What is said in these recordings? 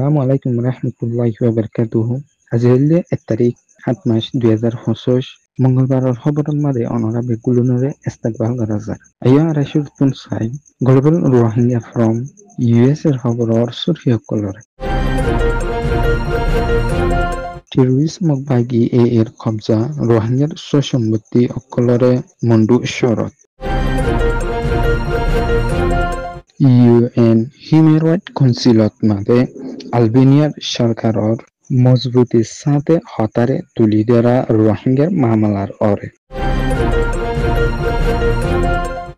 Assalamu alaikum warahmatullahi wabarakatuh. আজি হলে 1 তাৰিখ 7 মাৰ্চ 2025 মঙ্গলবাৰৰ খবৰৰ মাঝে অনৰা বেগুলনৰে ইস্তেকবাল করা যায়। আইয়া আড়াইশোর তুন চাই গ্লোবাল রোহিঙ্গা ফ্রম ইউএস এর খবৰৰ সুরফিসকলৰে টেৰৰিজমক ভাগি এর কব্জা রোহিঙ্গার সম্পত্তি অকলরে মন্ডু চৰত ইউএন হিউম্যান রাইট কাউন্সিলত মাঝে আলবেনিয়ার সরকারের মজবুতির সাথে হতারে তুলি ধরা রোহিঙ্গার মামলার অরে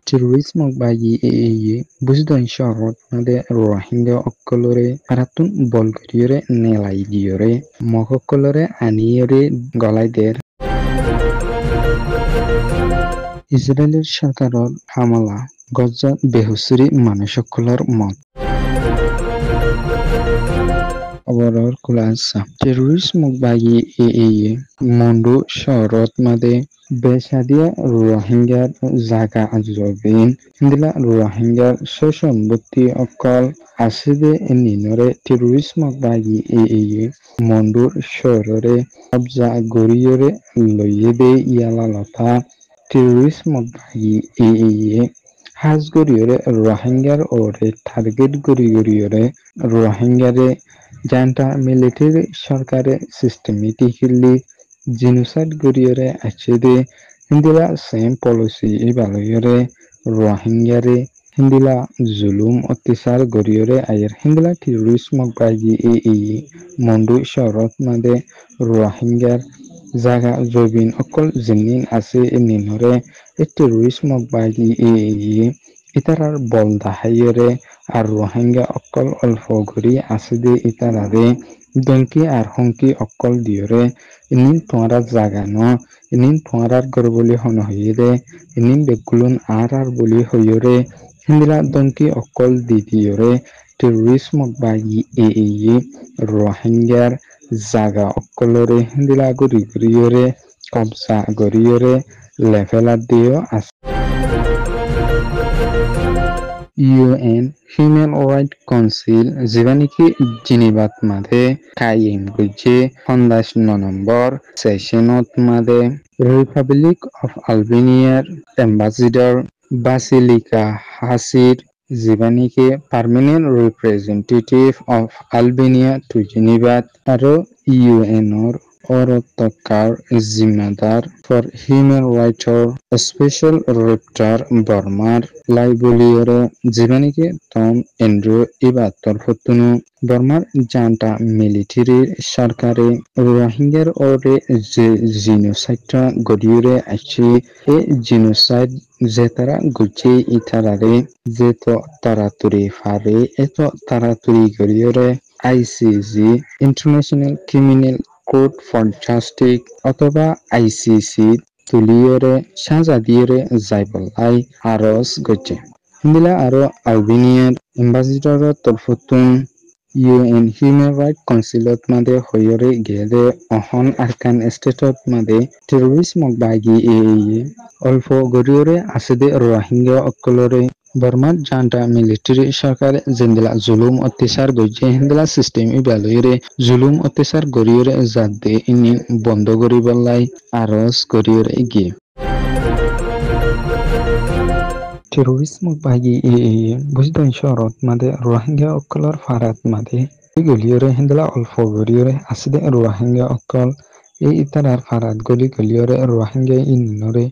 টেররিজমক বাগি বুঝদন শহরত মাঝে রোহিঙ্গা অকলরে আরাতুন বলগরিয়রে নেলাই দিয়রে মককলরে আনিয়রে গলাই দের ইসরায়েলের সরকারের হামলা গজ্জা বেহুসরি মানুষসকলৰ মত খবৰৰ খুলাসা টেররিজমক বাগি মন্ডু শহরত মাঝে বেসাদিয়া রোহিঙ্গার জাগা আজরবিন দিলা রোহিঙ্গার সম্পত্তি অকল আসিদে নিনরে টেররিজমক বাগি মন্ডুর শহরে কবজা গরিয়রে লইয়ে দে ইয়ালা লতা টেররিজমক বাগি হাজ গরিয়রে রোহিঙ্গার ওরে টার্গেট গরিয়রে রোহিঙ্গারে জান্টা মিলিটারি সরকারে সিস্টেমেটিক্যালি জিনোসাইড গরিয়রে আছেদে হিন্দিলা সেম পলিসি ইবালয়রে রোহিঙ্গারে হিন্দিলা জুলুম অত্যাচার গরিয়রে আয়ের হিন্দিলা টেররিজমক বাগি মন্ডু শহরত মাঝে রোহিঙ্গার জাগা জবিন অকল জিনিন আছে নিনরে টেররিজমক বাগি ইতারার বল দাহাইরে আর রোহিঙ্গা অকল অল্প গরি আছে দে ইতারারে দঙ্কি আর হংকি অকল দিয়রে ইনিন তোমারা জাগানো ইনিন তোমারার গর বলি হন হইরে ইনিন বেগুলুন আর বলি হইরে হিন্দিলা দঙ্কি অকল দি দিয়রে টেররিজমক বাগি রোহিঙ্গার জাগা অকলরে হিন্দিলা গরি গরিয়রে কবজা গরিয়রে লেভেলা দিও আছে ইউএন হিউম্যান রাইট কাউন্সিল যেটা নাকি জিনিভাত মাঝে কায়েম করছে 59 নম্বর সেশনত মাঝে রিপাবলিক অফ আলবেনিয়ার অ্যাম্বাসিডর বাসিলিকা হাসির যেটা নাকি permanent representative of Albania to জিনিভাত আর ইউএনর অরতকার জিম্মাদার ফর হিউম্যান রাইটর স্পেশাল রেপ্টার বর্মার লাইবলিয়রে যেখানে টম এন্ড্রু ইবাত্তর ফতুনু বর্মার জান্টা মিলিটারি সরকারে রোহিঙ্গার ওরে যে জিনোসাইডটা গড়িয়ে আছে এ জিনোসাইড যে তারা গুছিয়ে ইতারারে যে তো তাড়াতাড়ি ফারে এত তাড়াতাড়ি গড়িয়ে ICG international criminal court for justice অথবা আইসিসি তুলিয়রে সাজা দিয়রে যাইবলাই আরজ গছে হিন্দিলা আরো আলবেনিয়ার এম্বাসিডারের তরফতুন ইউএন হিউম্যান রাইট কাউন্সিলত মাঝে হইরে গেলে অহন আরকান স্টেটত মাঝে টেররিজমক বাগি অল্প গরিয়রে আসেদে রোহিঙ্গা অকলরে বর্মার জান্টা মিলিটারি সরকার যেন্দিলা জুলুম অত্যাচার গইছে হিন্দিলা সিস্টেম ইবালয়রে জুলুম অত্যাচার গরিয়রে জাদে ইনি বন্ধ করিবলাই আরজ গরিয়রে গিয়ে টেররিজমক বাগি বুঝদন শহরত মাঝে রোহিঙ্গা অকলর ফারাত মাঝে গলিয়রে হিন্দিলা অল্প গরিয়রে আসিদে রোহিঙ্গা অকল এই ইতারার ফারাত গলিয়রে রোহিঙ্গা ইনরে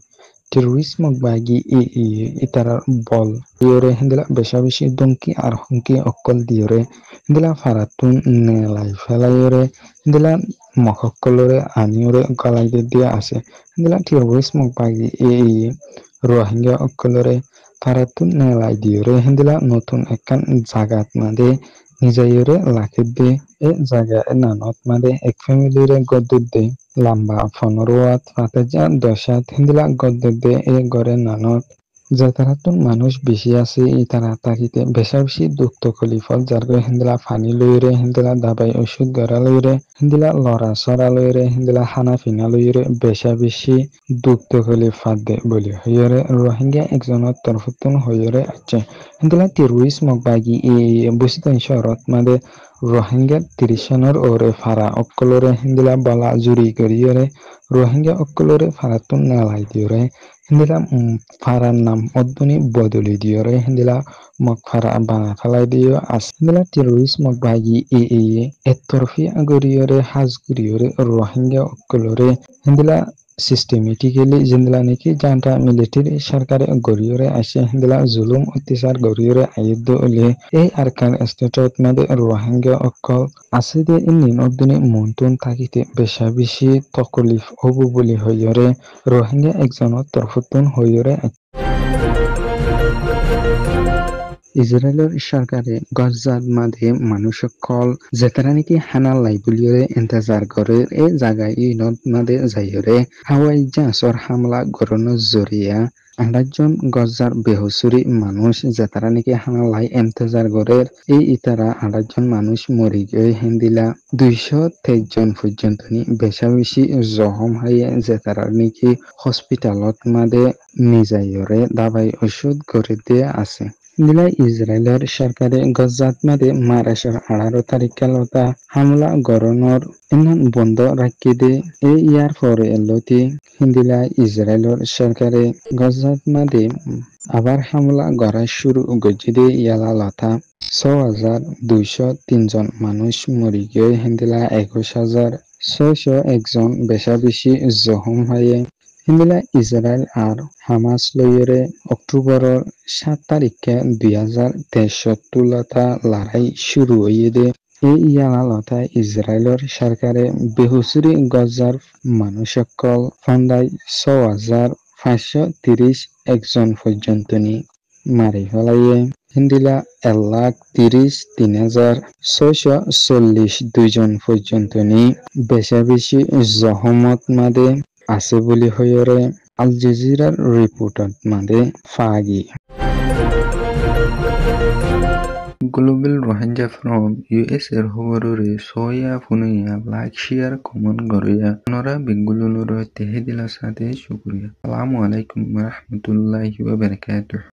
টেররিজমক বাগি ইতারার বল দিয়রে হিন্দিলা বেশি দমকি আর হুমকি অকল দিয়রে হিন্দিলা ফারাতুন নেলাই ফেলাইরে হিন্দিলা মককলরে আনিয়রে গলাই দিয়া আছে হিন্দিলা টেররিজমক বাগি রোহিঙ্গা অকলরে ফারাতুন নেলাই দিয়রে হিন্দিলা নতুন একখান জাগাত মাঝে নিজেরে লাখি দে এ জায়গা নানত মাঝে এক ফ্যামিলিরে গদ্দুর দে লম্বা 15 5,000 10 হিন্দিলা গদ্দুর দে এ গড়ে নানত যে তারাতুন মানুষ বেশি আছে এই তারা তাকিতে বেশি দুঃখ খলিফত যার হিন্দিলা ফানি লইরে হিন্দিলা দাবাই ওষুধ গড়া লইরে হিন্দিলা লড়া সরা লইরে হিন্দিলা খানা ফিনা লইরে বেশি দুঃখ খলিফাত দে বলি হইরে রোহিঙ্গা একজনের তরফতুন হইরে আছে হিন্দিলা টেররিজমক বাগি বুঝতেন শহরত মাঝে Rohingya 30 sonor ore fara okkolore hindila bala juri goriyore Rohingya okkolore faratun nelai diore hindila farar nam oddoni bodoli diore hindila mok fara bana khalai dio as hindila terrorist mok bagi ettorfi agoriyore has guriyore Rohingya okkolore hindila systematically jindila niki janta military sarkare goriyore ashe hindila zulum ottisar goriyore ayuddo ole এই আরকান স্টেটত মাদে রোহিঙ্গা অকল আসিদে ইন্নিন অদ্দিনে মন্তুন থাকিতে বেশি তকলিফ হবু বলি হইয়রে রোহিঙ্গা একজনের তরফতুন হইয়রে ইসরায়েলের সরকারে গজ্জার মাঝে মানুষ কল যেতারা নাকি হানাল লাই বলিয়রে ইন্তজার করে এ জায়গায় ইনত মাঝে যাইয়রে হাওয়াই জাহাজর হামলা গরনো জরিয়া 28 জন গজ্জার বেহসুরি মানুষ যেতারা নাকি হানাল লাই ইন্তজার করে এই ইতারা 28 জন মানুষ মরি গিয়ে হিন্দিলা 223 জন পর্যন্ত বেশি জখম হয়ে যেতারা নাকি হসপিটালত মাঝে নিজাইয়রে দাবাই ওষুধ করে দিয়ে আছে নীলা ইসরায়েলের সরকারে গজ্জাত মাদে মারাশের 18 তারিখ কালতা হামলা গরনর ইমান বন্ধ রাখি দে এই ইয়ার পরে এলতি হিন্দিলা ইসরায়েলের সরকারে গজ্জাত মাদে আবার হামলা গড়া শুরু গজি দে ইয়ালা লতা 6,203 জন মানুষ মরি গিয়ে হিন্দিলা 21,601 জন বেশি জখম হয়ে হিন্দিলা ইসরায়েল আর হামাস লইরে অক্টোবরের 7 তারিখে 2023 লড়াই শুরু হয়ে দে এই ইয়ালালতা ইসরায়েলের সরকারে বেহুসুরি গজ্জার মানুষসকল ফন্দায় 6,530 একজন পর্যন্ত মারি ফেলাইয়ে হিন্দিলা 1,33,642 জন পর্যন্ত বেশি জহমত মাদে আছে বলি হইরে আল জাজিরার রিপোর্টত মাদে ফাগি Global Rohingya from US এর খবররে সয়া ফুনিয়া লাইক শেয়ার কমেন্ট করিয়া নরা বেঙ্গলুরুর তেহেদিলা সাথে শুকরিয়া আসসালামু আলাইকুম ওয়া রাহমাতুল্লাহি ওয়া বারাকাতুহু